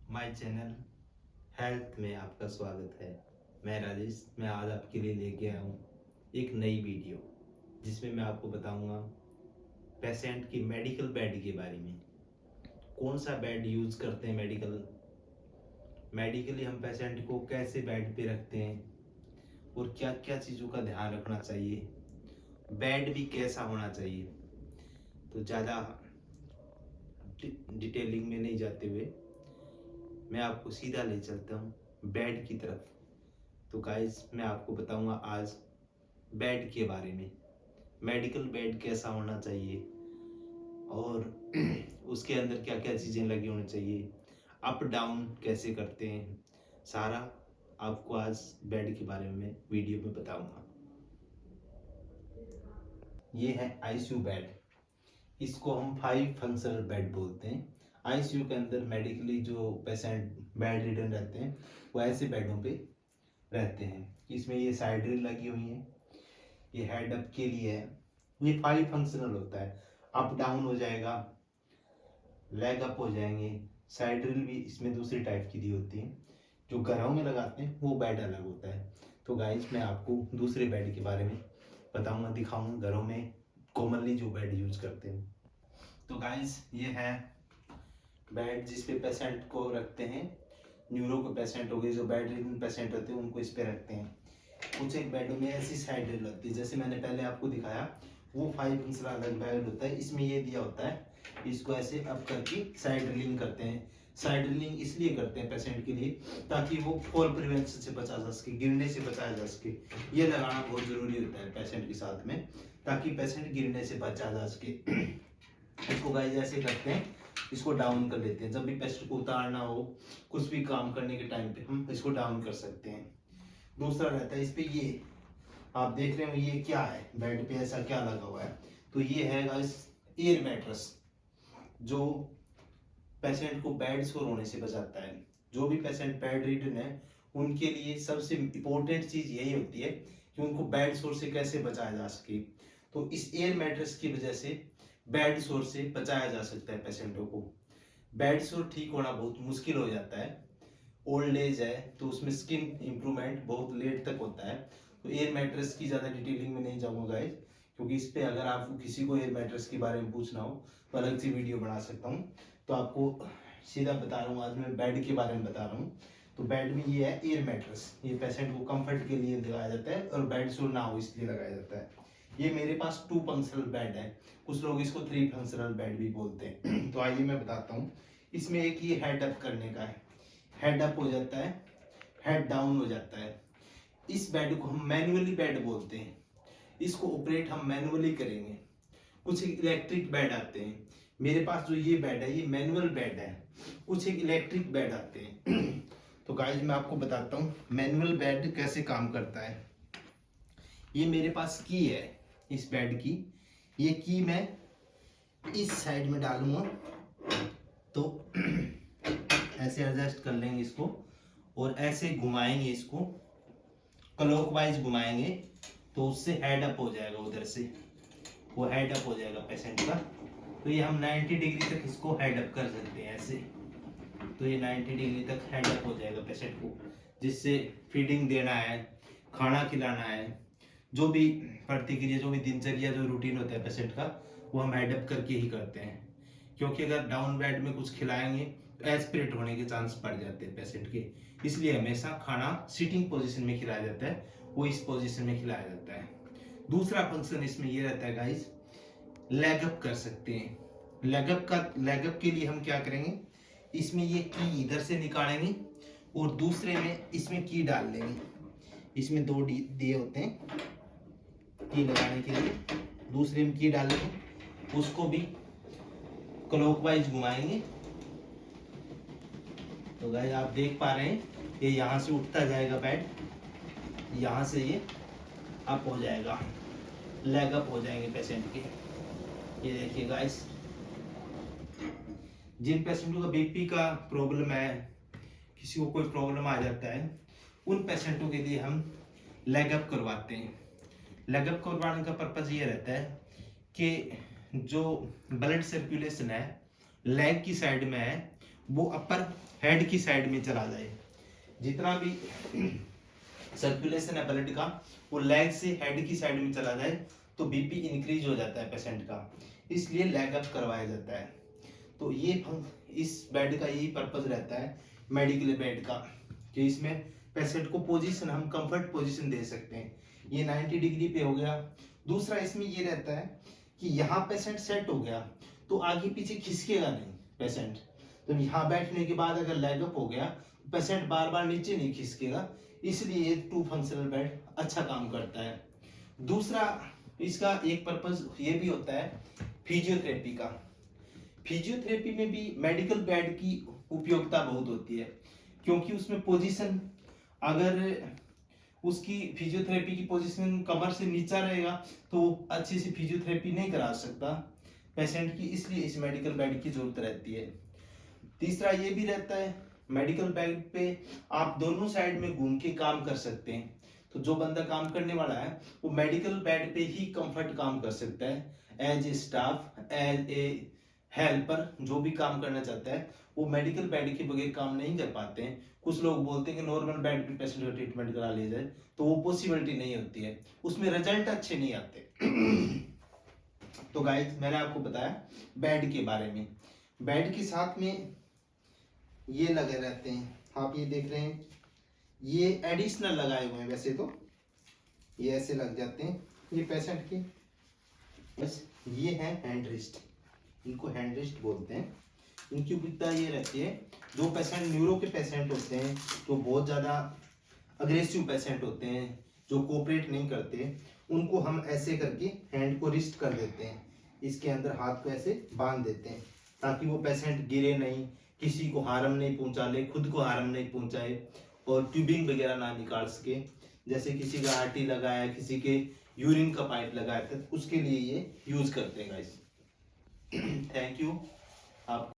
My channel health में आपका स्वागत है। मैं राजेश। मैं आज आपके लिए लेके आया हूँ एक नई वीडियो जिसमें मैं आपको बताऊंगा पेशेंट की मेडिकल बेड के बारे में। कौन सा बेड यूज़ करते हैं मेडिकली हम पेशेंट को कैसे बेड पे रखते हैं और क्या क्या चीज़ों का ध्यान रखना चाहिए, बेड भी कैसा होना चाहिए। तो ज़्यादा डिटेलिंग में नहीं जाते हुए मैं आपको सीधा ले चलता हूँ बेड की तरफ। तो गाइस मैं आपको बताऊंगा आज बेड के बारे में, मेडिकल बेड कैसा होना चाहिए और उसके अंदर क्या क्या चीज़ें लगी होनी चाहिए, अप डाउन कैसे करते हैं, सारा आपको आज बेड के बारे में वीडियो में बताऊंगा। ये है आईसीयू बेड। इसको हम 5 फंक्शनल बेड बोलते हैं। आईसीयू के अंदर मेडिकली जो पेशेंट बेड रिडन रहते हैं वो ऐसे बेडों पे रहते हैं। इसमें ये साइड ड्रिल लगी हुई है, ये हेड अप के लिए है। ये 5 फंक्शनल होता है। अप डाउन हो जाएगा, लेग अप हो जाएंगे। साइड ड्रिल भी इसमें दूसरी टाइप की दी होती है। जो घरों में लगाते हैं वो बेड अलग होता है। तो गाइस मैं आपको दूसरे बेड के बारे में बताऊंगा, दिखाऊंगा घरों में कॉमनली जो बेड यूज करते हैं। तो गाइस ये है बेड जिस पे पेशेंट को रखते हैं। न्यूरो के पेशेंट हो गए, जो बेड रिडन पेशेंट होते हैं उनको इस पे रखते हैं। कुछ एक बेडों में ऐसी साइड ड्रिल होती है, जैसे मैंने पहले आपको दिखाया वो 5 इंच अलग बेड होता है। इसमें ये दिया होता है, इसको ऐसे अप करके साइड ड्रिलिंग करते हैं। साइड ड्रिलिंग इसलिए करते हैं पेशेंट के लिए ताकि वो फॉल प्रिवेंशन से बचा जा सके, गिरने से बचाया जा सके। ये लगाना बहुत जरूरी होता है पेशेंट के साथ में, ताकि पेशेंट गिरने से बचा जा सके। इसको गाइस ऐसे करते हैं, इसको डाउन कर लेते हैं। जब भी पेशेंट को उतारना हो, कुछ भी काम करने के टाइम पे हम इसको डाउन कर सकते हैं। दूसरा रहता है इस पे, ये आप देख रहे हो ये क्या है, बेड पे ऐसा क्या लगा हुआ है। तो ये है गाइस एयर मैट्रेस, जो पेशेंट को बेड सोर होने से बचाता है। जो भी पेशेंट बेड रिडन है उनके लिए सबसे इम्पोर्टेंट चीज यही होती है कि उनको बेड सोर से कैसे बचाया जा सके। तो इस एयर मैट्रेस की वजह से बेड सोर से बचाया जा सकता है पेशेंटों को। बेड सोर ठीक होना बहुत मुश्किल हो जाता है। ओल्ड एज है तो उसमें स्किन इम्प्रूवमेंट बहुत लेट तक होता है। तो एयर मैट्रेस की ज़्यादा डिटेलिंग में नहीं जाऊंगा गाइस, क्योंकि इस पे अगर आपको किसी को एयर मैट्रेस के बारे में पूछना हो तो अलग से वीडियो बना सकता हूँ। तो आपको सीधा बता रहा हूँ, आज मैं बेड के बारे में बता रहा हूँ। तो बेड में ये है एयर मैट्रेस, ये पेशेंट को कंफर्ट के लिए लगाया जाता है और बेड सोर ना हो इसलिए लगाया जाता है। ये मेरे पास 2 फंक्शनल बेड है, कुछ लोग इसको 3 फंक्शनल बेड भी बोलते हैं। तो आइए मैं बताता हूँ। इसमें एक ये हेड अप करने का है, हेड अप हो जाता है, हेड डाउन हो जाता है। इस बेड को हम मैनुअली बेड बोलते हैं, इसको ऑपरेट हम मैनुअली करेंगे। कुछ इलेक्ट्रिक बेड आते हैं, मेरे पास जो ये बेड है ये मैनुअल बेड है। कुछ एक इलेक्ट्रिक बेड आते हैं। तो गाइस मैं आपको बताता हूँ मैनुअल बेड कैसे काम करता है। ये मेरे पास की है इस बेड की, ये की मैं इस साइड में डालूंगा तो ऐसे एडजस्ट कर लेंगे इसको और ऐसे घुमाएंगे, इसको क्लॉकवाइज घुमाएंगे तो उससे हेड अप हो जाएगा, उधर से वो हेड अप हो जाएगा पेशेंट का। तो ये हम 90 डिग्री तक इसको हेड अप कर सकते हैं ऐसे। तो ये 90 डिग्री तक हेड अप हो जाएगा पेशेंट को, जिससे फीडिंग देना है, खाना खिलाना है, जो भी प्रतिक्रिया, जो भी दिनचर्या, जो रूटीन होता है पेशेंट का, वो हम हेड अप करके ही करते हैं। क्योंकि अगर डाउन बेड में कुछ खिलाएंगे तो एस्पिरेट होने के चांस बढ़ जाते हैं पेशेंट के। इसलिए हमेशा खाना सिटिंग पोजीशन में खिलाया जाता है, वो इस पोजीशन में खिलाया जाता है। दूसरा फंक्शन इसमें ये रहता है गाइस, लेग अप कर सकते हैं। लेग अप के लिए हम क्या करेंगे, इसमें ये की इधर से निकालेंगे और दूसरे में इसमें की डाल लेंगे। इसमें 2 दिए होते हैं की लगाने के लिए, दूसरे में की डालेंगे, उसको भी क्लॉकवाइज घुमाएंगे। तो गाइस आप देख पा रहे हैं ये यहाँ से उठता जाएगा बेड, यहाँ से ये अप हो जाएगा, लेग अप हो जाएंगे पेशेंट के। ये देखिए गाइस, जिन पेशेंटों का बीपी का प्रॉब्लम है, किसी को कोई प्रॉब्लम आ जाता है, उन पेशेंटों के लिए हम लेग अप करवाते हैं। लेग अप करवाने का पर्पज ये रहता है कि जो ब्लड सर्कुलेशन है लेग की साइड में है वो अपर हेड की साइड में चला जाए। जितना भी सर्कुलेशन है ब्लड का वो लेग से हेड की साइड में चला जाए तो बीपी इंक्रीज हो जाता है पेशेंट का, इसलिए लेग अप करवाया जाता है। तो ये इस बेड का यही पर्पज रहता है मेडिकल बेड का, कि इसमें पेशेंट को पोजीशन हम कंफर्ट पोजीशन दे सकते हैं। ये 90 डिग्री पे हो गया। दूसरा इसमें ये रहता है कि यहाँ पेशेंट सेट हो गया तो आगे पीछे खिसकेगा नहीं पेशेंट। तो यहाँ बैठने के बाद अगर लेग अप हो गया तो पेशेंट बार बार नीचे नहीं खिसकेगा, इसलिए ये 2 फंक्शनल बेड अच्छा काम करता है। दूसरा इसका एक पर्पज ये भी होता है फिजियोथेरेपी का। फिजियोथेरेपी में भी मेडिकल बेड की उपयोगिता बहुत होती है, क्योंकि उसमें पोजीशन अगर उसकी फिजियोथेरेपी की पोजीशन कमर से नीचा रहेगा तो वो अच्छी से फिजियोथेरेपी नहीं करा सकता पेशेंट की, इसलिए इस मेडिकल बेड की जरूरत रहती है। तीसरा ये भी रहता है मेडिकल बेड पे आप दोनों साइड में घूम के काम कर सकते हैं। तो जो बंदा काम करने वाला है वो मेडिकल बेड पे ही कंफर्ट काम कर सकता है। As a staff, as a helper, जो भी काम करना चाहता है वो मेडिकल बेड के बगैर काम नहीं कर पाते हैं। कुछ लोग बोलते हैं कि नॉर्मल बेड पे पेशेंट का ट्रीटमेंट करा लिया जाए, तो वो पॉसिबिलिटी नहीं होती है, उसमें रिजल्ट अच्छे नहीं आते। तो गाइस मैंने आपको बताया बेड के बारे में। बेड के साथ में ये लगे रहते हैं, आप ये देख रहे हैं, ये एडिशनल लगाए हुए हैं, वैसे तो ये ऐसे लग जाते हैं ये पेशेंट के। बस ये है हैंड रिस्ट, इनको हैंड रिस्ट बोलते हैं। इनकी उपयोगिता ये रहती है, जो पेशेंट न्यूरो के पेशेंट होते हैं, जो बहुत ज़्यादा अग्रेसिव पेशेंट होते हैं, जो कोऑपरेट नहीं करते, उनको हम ऐसे करके हैंड को रिस्ट कर देते हैं, इसके अंदर हाथ को ऐसे बांध देते हैं ताकि वो पेशेंट गिरे नहीं, किसी को हार्म नहीं पहुंचा ले, खुद को हार्म नहीं पहुंचाए और ट्यूबिंग वगैरह ना निकाल सके। जैसे किसी का आरटी लगाया, किसी के यूरिन का पाइप लगाया था, उसके लिए ये यूज करते हैं गाइस। थैंक यू आपको।